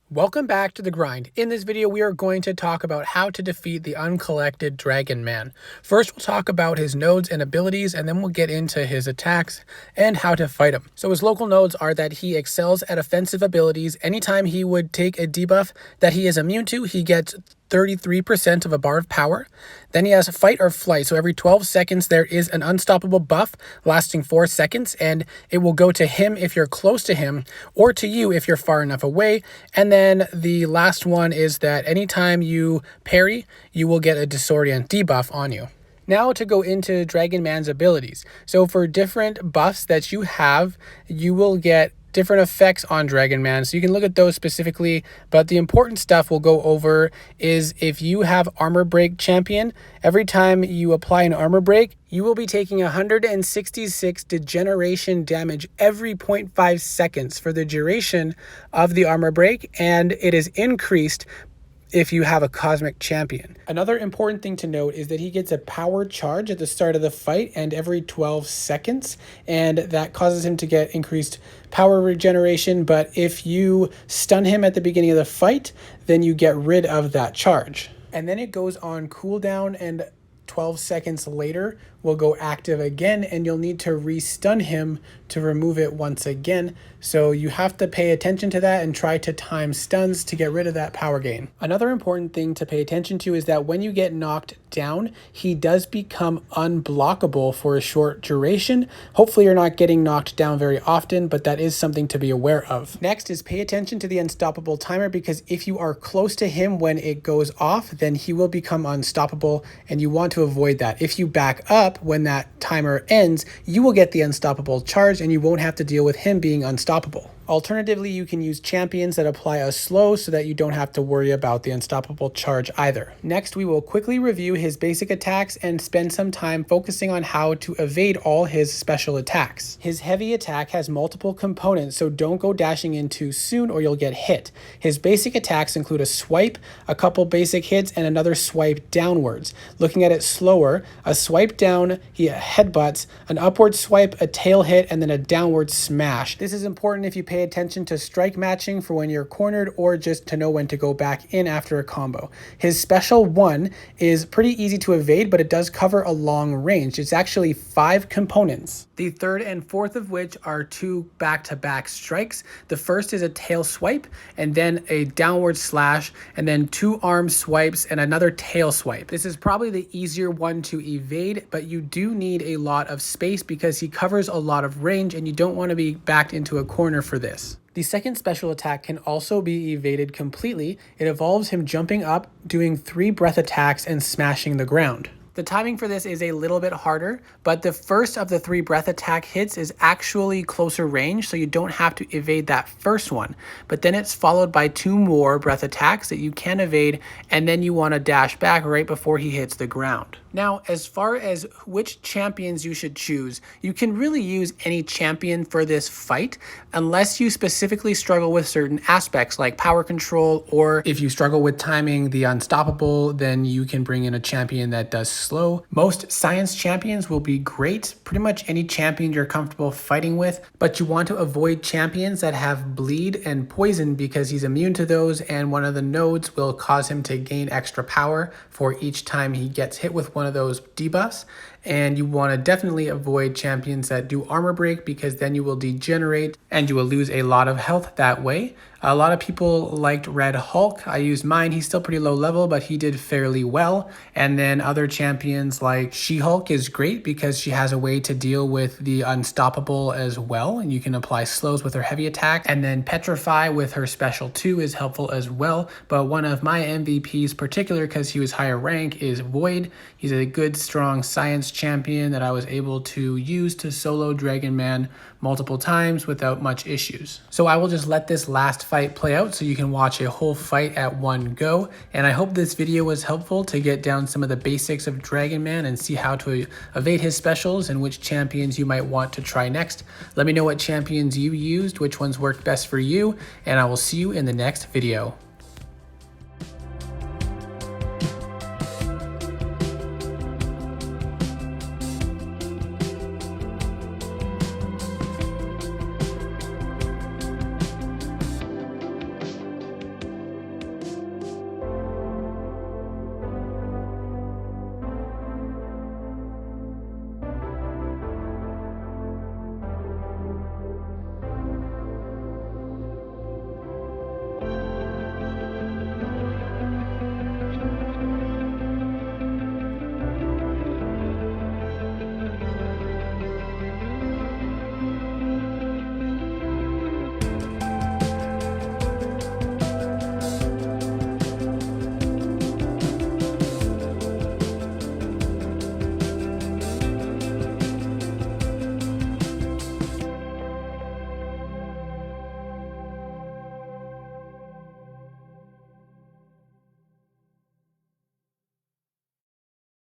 Welcome back to The Grind. In this video, we are going to talk about how to defeat the Uncollected Dragon Man. First, we'll talk about his nodes and abilities, and then we'll get into his attacks and how to fight him. So his local nodes are that he excels at offensive abilities. Anytime he would take a debuff that he is immune to, he gets 33% of a bar of power. Then he has fight or flight. So every 12 seconds, there is an unstoppable buff lasting 4 seconds, and it will go to him if you're close to him, or to you if you're far enough away. And then the last one is that anytime you parry, you will get a disorient debuff on you. Now to go into Dragon Man's abilities. So for different buffs that you have, you will get different effects on Dragon Man, so you can look at those specifically, but the important stuff we'll go over is if you have Armor Break Champion, every time you apply an Armor Break, you will be taking 166 degeneration damage every 0.5 seconds for the duration of the Armor Break, and it is increased if you have a Cosmic Champion. Another important thing to note is that he gets a power charge at the start of the fight and every 12 seconds, and that causes him to get increased power regeneration, but if you stun him at the beginning of the fight, then you get rid of that charge. And then it goes on cooldown, and 12 seconds later will go active again, and you'll need to re-stun him to remove it once again. So you have to pay attention to that and try to time stuns to get rid of that power gain. Another important thing to pay attention to is that when you get knocked down, he does become unblockable for a short duration. Hopefully you're not getting knocked down very often, but that is something to be aware of. Next is pay attention to the unstoppable timer, because if you are close to him when it goes off, then he will become unstoppable, and you want to avoid that. If you back up when that timer ends, you will get the unstoppable charge and you won't have to deal with him being unstoppable. Alternatively, you can use champions that apply a slow so that you don't have to worry about the unstoppable charge either. Next, we will quickly review his basic attacks and spend some time focusing on how to evade all his special attacks. His heavy attack has multiple components, so don't go dashing in too soon or you'll get hit. His basic attacks include a swipe, a couple basic hits, and another swipe downwards. Looking at it slower, a swipe down, he headbutts, an upward swipe, a tail hit, and then a downward smash. This is important if you pay attention to strike matching for when you're cornered, or just to know when to go back in after a combo. His special one is pretty easy to evade, but it does cover a long range. It's actually 5 components. The third and fourth of which are 2 back-to-back strikes. The first is a tail swipe, and then a downward slash, and then 2 arm swipes and another tail swipe. This is probably the easier one to evade, but you do need a lot of space because he covers a lot of range and you don't want to be backed into a corner for this. The second special attack can also be evaded completely. It involves him jumping up, doing 3 breath attacks, and smashing the ground. The timing for this is a little bit harder, but the first of the 3 breath attack hits is actually closer range, so you don't have to evade that first one. But then it's followed by 2 more breath attacks that you can evade, and then you want to dash back right before he hits the ground. Now, as far as which champions you should choose, you can really use any champion for this fight, unless you specifically struggle with certain aspects like power control, or if you struggle with timing the unstoppable, then you can bring in a champion that does slow. Most science champions will be great, pretty much any champion you're comfortable fighting with, but you want to avoid champions that have bleed and poison because he's immune to those, and one of the nodes will cause him to gain extra power for each time he gets hit with one of those debuffs. And you want to definitely avoid champions that do armor break, because then you will degenerate and you will lose a lot of health that way. A lot of people liked Red Hulk. I used mine. He's still pretty low level, but he did fairly well. And then other champions like She-Hulk is great because she has a way to deal with the unstoppable as well, and you can apply slows with her heavy attack. And then Petrify with her special 2 is helpful as well. But one of my MVPs, particular because he was higher rank, is Void. He's a good, strong science champion that I was able to use to solo Dragon Man multiple times without much issues. So I will just let this last fight play out so you can watch a whole fight at one go. And I hope this video was helpful to get down some of the basics of Dragon Man and see how to evade his specials and which champions you might want to try next. Let me know what champions you used, which ones worked best for you, and I will see you in the next video.